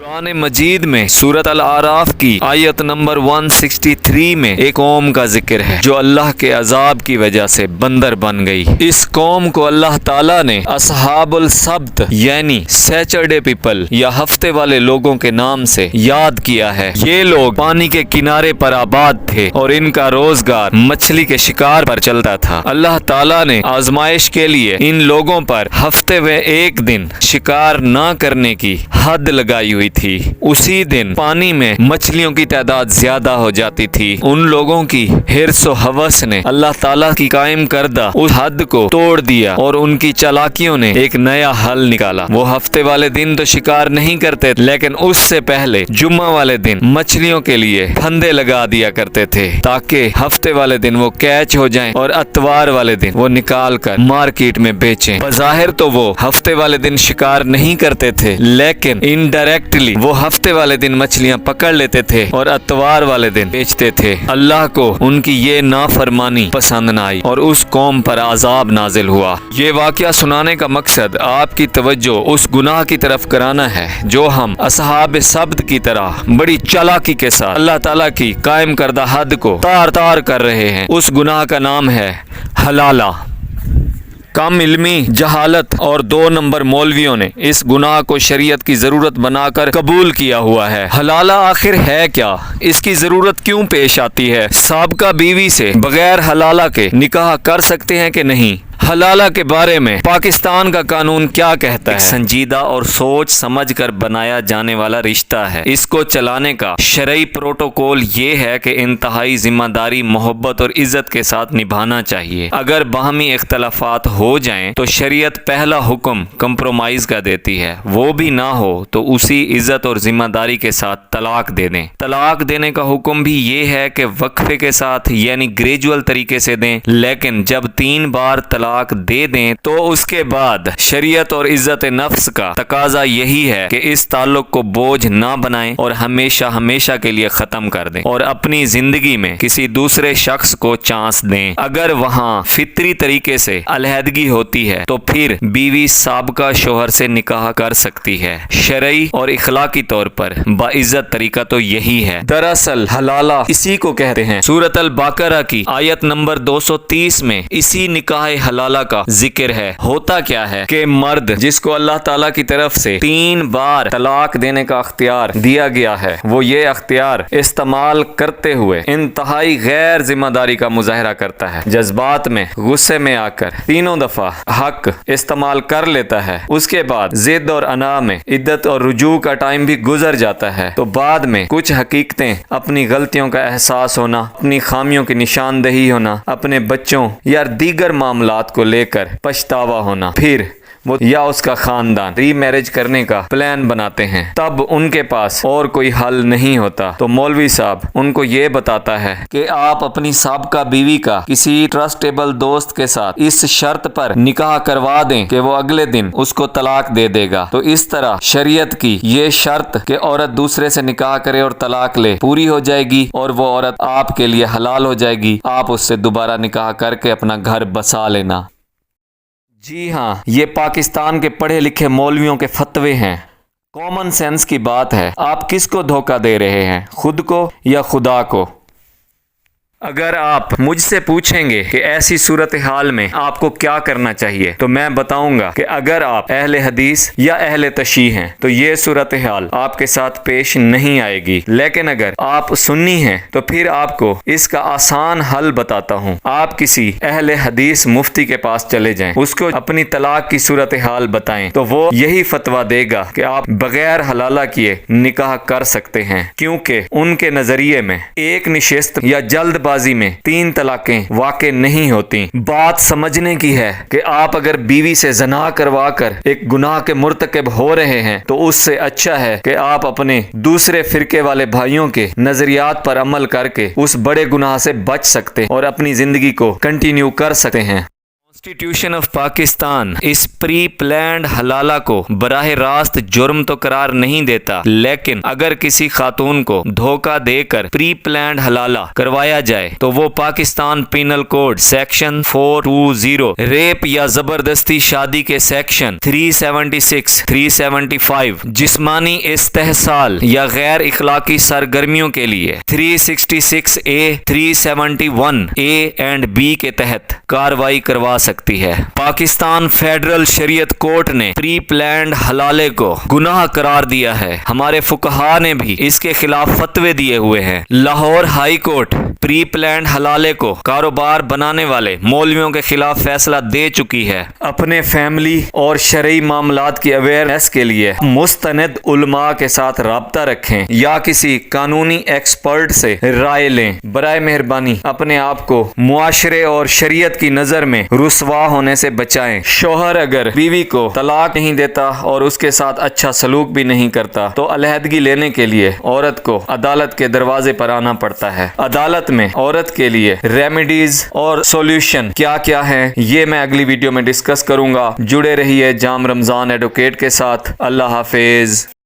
قرآن مجید میں سورۃ الاعراف کی آیت نمبر 163 میں ایک قوم کا ذکر ہے جو اللہ کے عذاب کی وجہ سے بندر بن گئی۔ اس قوم کو اللہ تعالیٰ نے اصحاب السبت یعنی سیچرڈے پیپل یا ہفتے والے لوگوں کے نام سے یاد کیا ہے۔ یہ لوگ پانی کے کنارے پر آباد تھے اور ان کا روزگار مچھلی کے شکار پر چلتا تھا۔ اللہ تعالیٰ نے آزمائش کے لیے ان لوگوں پر ہفتے میں ایک دن شکار نہ کرنے کی حد لگائی ہوئی تھی۔ اسی دن پانی میں مچھلیوں کی تعداد زیادہ ہو جاتی تھی۔ ان لوگوں کی حرص و ہوس نے اللہ تعالیٰ کی قائم کردہ اس حد کو توڑ دیا اور ان کی چالاکیوں نے ایک نیا حل نکالا۔ وہ ہفتے والے دن تو شکار نہیں کرتے لیکن اس سے پہلے جمعہ والے دن مچھلیوں کے لیے پھندے لگا دیا کرتے تھے تاکہ ہفتے والے دن وہ کیچ ہو جائیں اور اتوار والے دن وہ نکال کر مارکیٹ میں بیچیں۔ بظاہر تو وہ ہفتے والے دن شکار نہیں کرتے تھے لیکن انڈائریکٹلی وہ ہفتے والے دن مچھلیاں پکڑ لیتے تھے اور اتوار والے دن بیچتے تھے۔ اللہ کو ان کی یہ نافرمانی پسند نہ آئی اور اس قوم پر عذاب نازل ہوا۔ یہ واقعہ سنانے کا مقصد آپ کی توجہ اس گناہ کی طرف کرانا ہے جو ہم اصحاب سبت کی طرح بڑی چالاکی کے ساتھ اللہ تعالیٰ کی قائم کردہ حد کو تار تار کر رہے ہیں۔ اس گناہ کا نام ہے حلالہ۔ کم علمی، جہالت اور 2 نمبر مولویوں نے اس گناہ کو شریعت کی ضرورت بنا کر قبول کیا ہوا ہے۔ حلالہ آخر ہے کیا؟ اس کی ضرورت کیوں پیش آتی ہے؟ سابقہ بیوی سے بغیر حلالہ کے نکاح کر سکتے ہیں کہ نہیں؟ حلالہ کے بارے میں پاکستان کا قانون کیا کہتا ہے؟ سنجیدہ اور سوچ سمجھ کر بنایا جانے والا رشتہ ہے۔ اس کو چلانے کا شرعی پروٹوکول یہ ہے کہ انتہائی ذمہ داری، محبت اور عزت کے ساتھ نبھانا چاہیے۔ اگر باہمی اختلافات ہو جائیں تو شریعت پہلا حکم کمپرومائز کا دیتی ہے، وہ بھی نہ ہو تو اسی عزت اور ذمہ داری کے ساتھ طلاق دے دیں۔ طلاق دینے کا حکم بھی یہ ہے کہ وقفے کے ساتھ یعنی گریجول طریقے سے دیں، لیکن جب 3 بار طلاق دے دیں تو اس کے بعد شریعت اور عزت نفس کا تقاضا یہی ہے کہ اس تعلق کو بوجھ نہ بنائیں اور ہمیشہ ہمیشہ کے لیے ختم کر دیں اور اپنی زندگی میں کسی دوسرے شخص کو چانس دیں۔ اگر وہاں فطری طریقے سے علیحدگی ہوتی ہے تو پھر بیوی سابقہ شوہر سے نکاح کر سکتی ہے۔ شرعی اور اخلاقی طور پر باعزت طریقہ تو یہی ہے۔ دراصل حلالہ اسی کو کہتے ہیں۔ سورۃ البقرہ کی آیت نمبر 230 میں اسی نکاح حلالہ کا ذکر ہے۔ ہوتا کیا ہے کہ مرد جس کو اللہ تعالیٰ کی طرف سے 3 بار طلاق دینے کا اختیار دیا گیا ہے، وہ یہ اختیار استعمال کرتے ہوئے انتہائی غیر ذمہ داری کا مظاہرہ کرتا ہے۔ جذبات میں غصے میں آ کر 3 دفعہ حق استعمال کر لیتا ہے۔ اس کے بعد ضد اور انا میں عدت اور رجوع کا ٹائم بھی گزر جاتا ہے تو بعد میں کچھ حقیقتیں، اپنی غلطیوں کا احساس ہونا، اپنی خامیوں کی نشاندہی ہونا، اپنے بچوں یا دیگر معاملات کو لے کر پچھتاوا ہونا، پھر وہ یا اس کا خاندان ری میرج کرنے کا پلان بناتے ہیں۔ تب ان کے پاس اور کوئی حل نہیں ہوتا تو مولوی صاحب ان کو یہ بتاتا ہے کہ آپ اپنی سابقہ بیوی کا کسی ٹرسٹیبل دوست کے ساتھ اس شرط پر نکاح کروا دیں کہ وہ اگلے دن اس کو طلاق دے دے گا۔ تو اس طرح شریعت کی یہ شرط کہ عورت دوسرے سے نکاح کرے اور طلاق لے پوری ہو جائے گی اور وہ عورت آپ کے لیے حلال ہو جائے گی۔ آپ اس سے دوبارہ نکاح کر کے اپنا گھر بسا لینا۔ جی ہاں، یہ پاکستان کے پڑھے لکھے مولویوں کے فتوے ہیں۔ کامن سینس کی بات ہے۔ آپ کس کو دھوکہ دے رہے ہیں، خود کو یا خدا کو؟ اگر آپ مجھ سے پوچھیں گے کہ ایسی صورتحال میں آپ کو کیا کرنا چاہیے تو میں بتاؤں گا کہ اگر آپ اہل حدیث یا اہل تشیع ہیں تو یہ صورتحال آپ کے ساتھ پیش نہیں آئے گی، لیکن اگر آپ سنی ہیں تو پھر آپ کو اس کا آسان حل بتاتا ہوں۔ آپ کسی اہل حدیث مفتی کے پاس چلے جائیں، اس کو اپنی طلاق کی صورتحال بتائیں تو وہ یہی فتویٰ دے گا کہ آپ بغیر حلالہ کیے نکاح کر سکتے ہیں، کیونکہ ان کے نظریے میں ایک نشست یا جلد بازی میں 3 طلاقیں واقع نہیں ہوتی۔ بات سمجھنے کی ہے کہ آپ اگر بیوی سے زنا کروا کر ایک گناہ کے مرتکب ہو رہے ہیں تو اس سے اچھا ہے کہ آپ اپنے دوسرے فرقے والے بھائیوں کے نظریات پر عمل کر کے اس بڑے گناہ سے بچ سکتے اور اپنی زندگی کو کنٹینیو کر سکتے ہیں۔ کانسٹیٹیوشن آف پاکستان اس پری پلانڈ حلالہ کو براہ راست جرم تو قرار نہیں دیتا، لیکن اگر کسی خاتون کو دھوکہ دے کر پری پلانڈ حلالہ کروایا جائے تو وہ Pakistan penal code section 420 rape یا زبردستی شادی کے سیکشن 376 375 جسمانی استحصال یا غیر اخلاقی سرگرمیوں کے لیے 366A 371A اینڈ B کے تحت کارروائی کروا سکتی ہے۔ پاکستان فیڈرل شریعت کورٹ نے پری پلانڈ حلالے کو گناہ قرار دیا ہے۔ ہمارے فقہا نے بھی اس کے خلاف فتوے دیے ہوئے ہیں۔ لاہور ہائی کورٹ پری پلانڈ حلالے کو کاروبار بنانے والے مولویوں کے خلاف فیصلہ دے چکی ہے۔ اپنے فیملی اور شرعی معاملات کی اویئرنیس کے لیے مستند علماء کے ساتھ رابطہ رکھیں یا کسی قانونی ایکسپرٹ سے رائے لیں۔ برائے مہربانی اپنے آپ کو معاشرے اور شریعت کی نظر میں رسوا ہونے سے بچائیں۔ شوہر اگر بیوی کو طلاق نہیں دیتا اور اس کے ساتھ اچھا سلوک بھی نہیں کرتا تو علیحدگی لینے کے لیے عورت کو عدالت کے دروازے پر آنا پڑتا ہے۔ عدالت میں عورت کے لیے ریمیڈیز اور سولوشن کیا کیا ہیں یہ میں اگلی ویڈیو میں ڈسکس کروں گا۔ جڑے رہیے جام رمضان ایڈوکیٹ کے ساتھ۔ اللہ حافظ۔